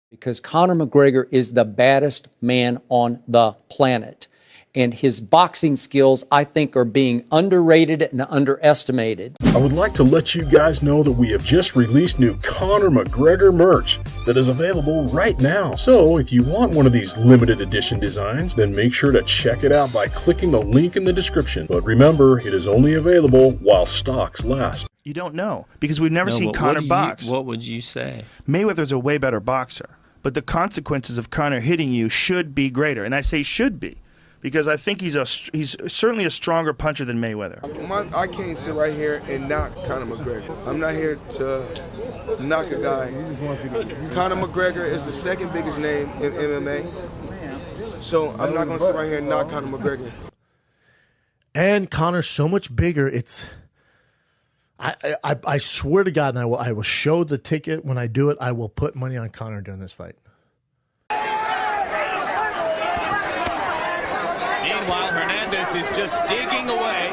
Because Conor McGregor is the baddest man on the planet. And his boxing skills, I think, are being underrated and underestimated. I would like to let you guys know that we have just released new Conor McGregor merch that is available right now. So if you want one of these limited edition designs, then make sure to check it out by clicking the link in the description. But remember, it is only available while stocks last. You don't know, because we've never seen Conor box. What would you say? Mayweather's a way better boxer, but the consequences of Conor hitting you should be greater. And I say should be, because I think he's certainly a stronger puncher than Mayweather. I can't sit right here and knock Conor McGregor. I'm not here to knock a guy. Conor McGregor is the second biggest name in MMA, so I'm not going to sit right here and knock Conor McGregor. And Conor's so much bigger, it's... I swear to God, and I will show the ticket when I do it. I will put money on Conor during this fight. Meanwhile, Hernandez is just digging away,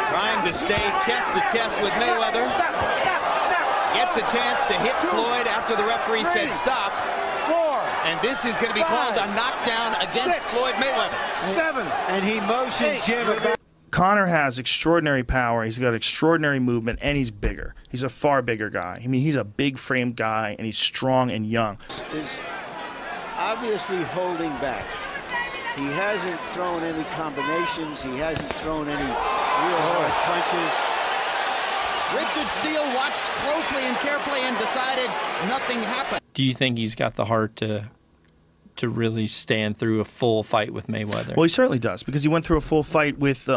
trying to stay chest to chest with Mayweather. Gets a chance to hit Floyd after the referee said stop. 4. And this is going to be called a knockdown against Floyd Mayweather. 7. And he motioned Jim about. Conor has extraordinary power, he's got extraordinary movement, and he's bigger. He's a far bigger guy. I mean, he's a big-framed guy, and he's strong and young. Is obviously holding back. He hasn't thrown any combinations. He hasn't thrown any real hard punches. Richard Steele watched closely and carefully and decided nothing happened. Do you think he's got the heart to really stand through a full fight with Mayweather? Well, he certainly does, because he went through a full fight with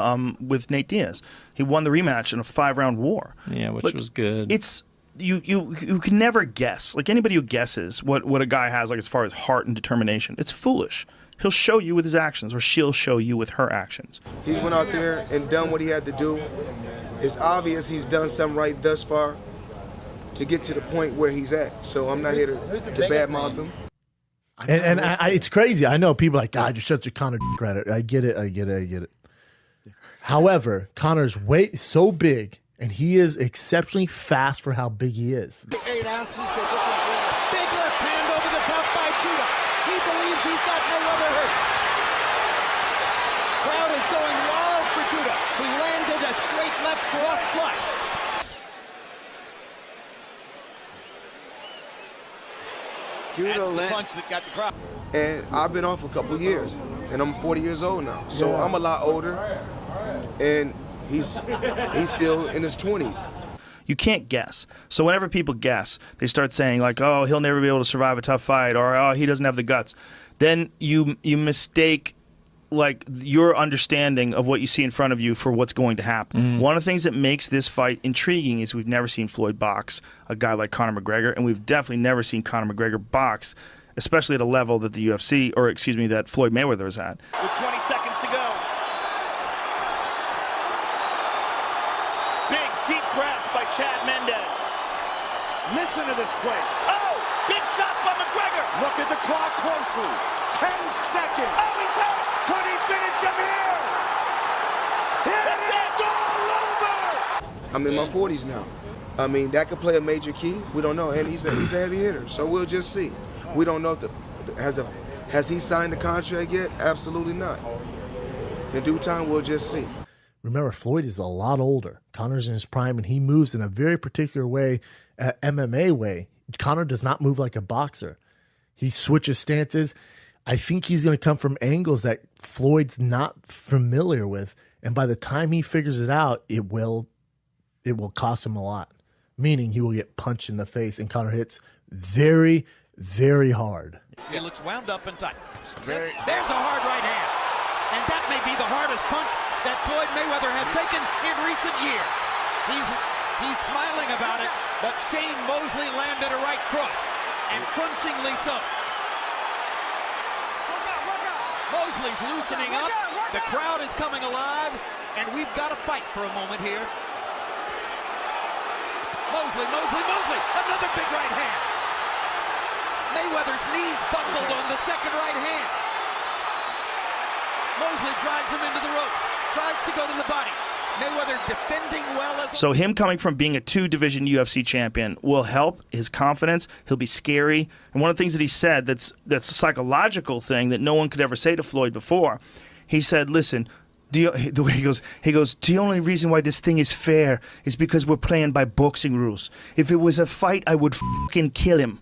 Nate Diaz. He won the rematch in a 5-round war. Yeah, which was good. It's you can never guess. Like, anybody who guesses what a guy has, like, as far as heart and determination, it's foolish. He'll show you with his actions, or she'll show you with her actions. He went out there and done what he had to do. It's obvious he's done something right thus far to get to the point where he's at. So I'm not here to badmouth him. And it's crazy. I know people are like, God, you're such a Conor credit. I get it. However, Conor's weight is so big, and he is exceptionally fast for how big he is. 8 ounces. Big left hand over the top by Judah. He believes he's got Mayweather hurt. Crowd is going wild for Judah. He landed a straight left cross flush. That's the punch that got the crowd. And I've been off a couple years, and I'm 40 years old now. So I'm a lot older, and he's still in his 20s. You can't guess. So whenever people guess, they start saying, like, oh, he'll never be able to survive a tough fight, or oh, he doesn't have the guts. Then you mistake, like, your understanding of what you see in front of you for what's going to happen. One of the things that makes this fight intriguing is we've never seen Floyd box a guy like Conor McGregor, and we've definitely never seen Conor McGregor box, especially at a level that the UFC, or excuse me, that Floyd Mayweather is at. With 20 seconds to go. Big, deep breath by Chad Mendes. Listen to this place. Oh, big shot by McGregor. Look at the clock closely. 10 seconds. Oh, he's hurt. Could he finish him here? It's all over. I'm in my 40s now. I mean, that could play a major key. We don't know, and he's a heavy hitter, so we'll just see. We don't know if has he signed the contract yet? Absolutely not. In due time, we'll just see. Remember, Floyd is a lot older. Conor's in his prime, and he moves in a very particular way, MMA way. Conor does not move like a boxer. He switches stances. I think he's going to come from angles that Floyd's not familiar with, and by the time he figures it out, it will cost him a lot. Meaning he will get punched in the face, and Conor hits very, very hard. He looks wound up and tight. There's a hard right hand. And that may be the hardest punch that Floyd Mayweather has taken in recent years. He's smiling about it, but Shane Mosley landed a right cross, and crunchingly so. Mosley's loosening up. The crowd is coming alive, and we've got to fight for a moment here. Mosley, another big right hand. Mayweather's knees buckled on the second right hand. Mosley drives him into the ropes, tries to go to the body. Mayweather defending well as So him coming from being a 2-division UFC champion will help his confidence. He'll be scary. And one of the things that he said that's a psychological thing that no one could ever say to Floyd before. He said, listen, the way he goes, the only reason why this thing is fair is because we're playing by boxing rules. If it was a fight, I would fucking kill him.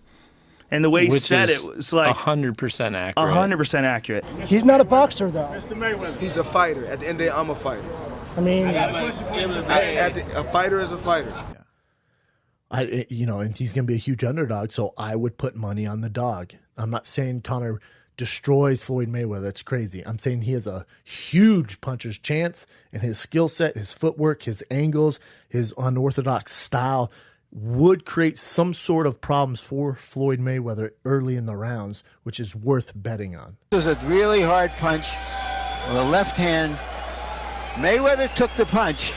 And the way he said it was like 100% accurate. 100% accurate. He's not a boxer, though. Mr. Mayweather. He's a fighter. At the end of the day, I'm a fighter. I mean, A fighter is a fighter. And he's going to be a huge underdog, so I would put money on the dog. I'm not saying Conor destroys Floyd Mayweather. That's crazy. I'm saying he has a huge puncher's chance, and his skill set, his footwork, his angles, his unorthodox style would create some sort of problems for Floyd Mayweather early in the rounds, which is worth betting on. This was a really hard punch with a left hand. Mayweather took the punch,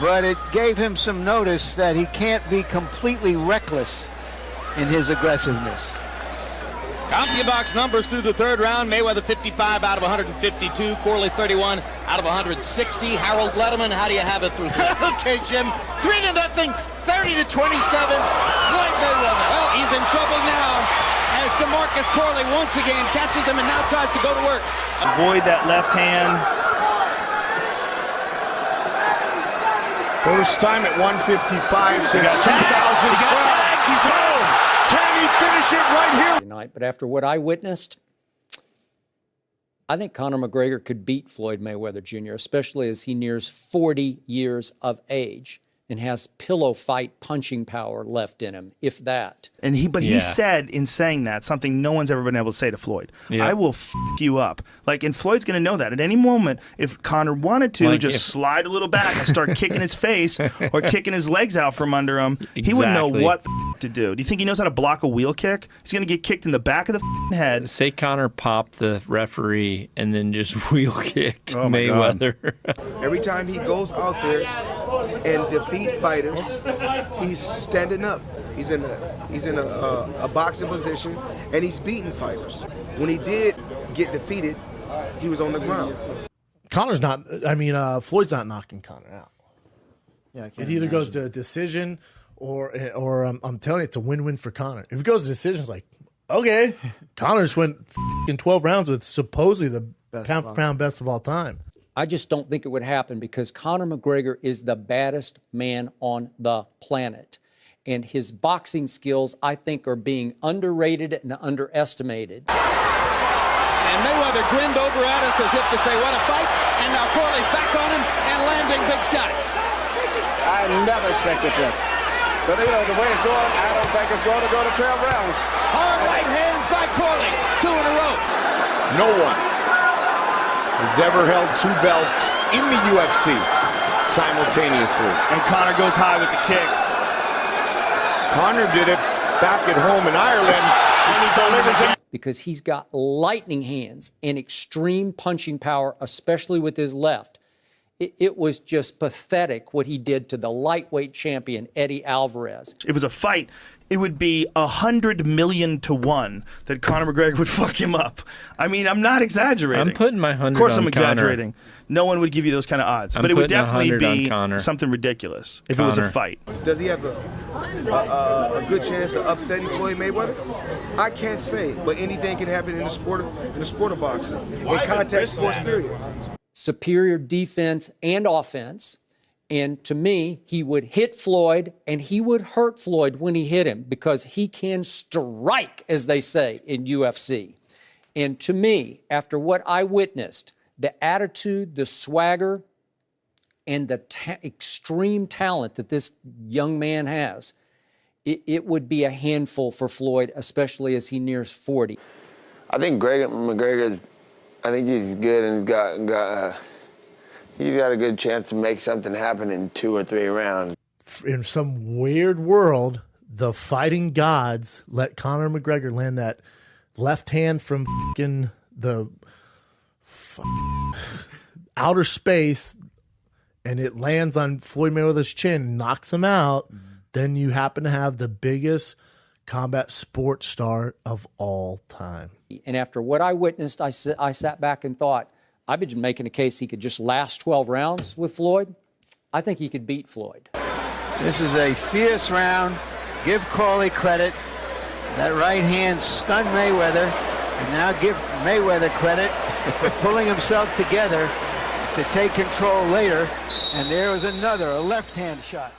but it gave him some notice that he can't be completely reckless in his aggressiveness. CompuBox numbers through the third round. Mayweather 55 out of 152. Corley 31 out of 160. Harold Letterman, how do you have it through here? Okay, Jim. 3-0, 30-27. Floyd Mayweather. Well, he's in trouble now as DeMarcus Corley once again catches him and now tries to go to work. Avoid that left hand. First time at 155 since 2012. He's home. Can he finish it right here? Tonight, but after what I witnessed, I think Conor McGregor could beat Floyd Mayweather Jr., especially as he nears 40 years of age and has pillow fight punching power left in him, if that. And he said in saying that something no one's ever been able to say to Floyd. Yeah. I will f you up. And Floyd's going to know that at any moment. If Conor wanted to slide a little back and start kicking his face or kicking his legs out from under him, he wouldn't know what to do. Do you think he knows how to block a wheel kick? He's going to get kicked in the back of the head. Say Conor popped the referee and then just wheel kicked Mayweather. Every time he goes out there and defeat fighters, he's standing up. He's in a boxing position, and he's beating fighters. When he did get defeated, he was on the ground. Floyd's not knocking Conor out. Yeah, it either goes to a decision or I'm telling you, it's a win-win for Conor. If it goes to decision, it's like, okay, Conor just went in 12 rounds with supposedly the pound-for-pound best of all time. I just don't think it would happen because Conor McGregor is the baddest man on the planet. And his boxing skills, I think, are being underrated and underestimated. And Mayweather grinned over at us as if to say, what a fight. And now Corley's back on him and landing big shots. I never expected this. But, the way it's going, I don't think it's going to go to 12 rounds. Hard right hands by Corley. 2 in a row. No one has ever held 2 belts in the UFC simultaneously. And Conor goes high with the kick. Conor did it back at home in Ireland. And he delivers it. Because he's got lightning hands and extreme punching power, especially with his left. It was just pathetic what he did to the lightweight champion, Eddie Alvarez. If it was a fight, it would be 100 million to 1 that Conor McGregor would fuck him up. I mean, I'm not exaggerating. I'm putting my 100 Of course on I'm exaggerating. Conor. No one would give you those kind of odds. But it would definitely be something ridiculous if it was a fight. Does he have a good chance of upsetting Floyd Mayweather? I can't say, but anything can happen in the sport of boxing. In contact sports, period. Superior defense and offense. And to me, he would hit Floyd and he would hurt Floyd when he hit him because he can strike, as they say in UFC. And to me, after what I witnessed, the attitude, the swagger, and the extreme talent that this young man has, it would be a handful for Floyd, especially as he nears 40. I think McGregor, I think he's good and he's got a good chance to make something happen in 2 or 3 rounds. In some weird world, the fighting gods let Conor McGregor land that left hand from the outer space, and it lands on Floyd Mayweather's chin, knocks him out. Then you happen to have the biggest combat sports star of all time. And after what I witnessed, I sat back and thought, I've been making a case he could just last 12 rounds with Floyd. I think he could beat Floyd. This is a fierce round. Give Crawley credit. That right hand stunned Mayweather. And now give Mayweather credit for pulling himself together to take control later. And there was another, a left hand shot.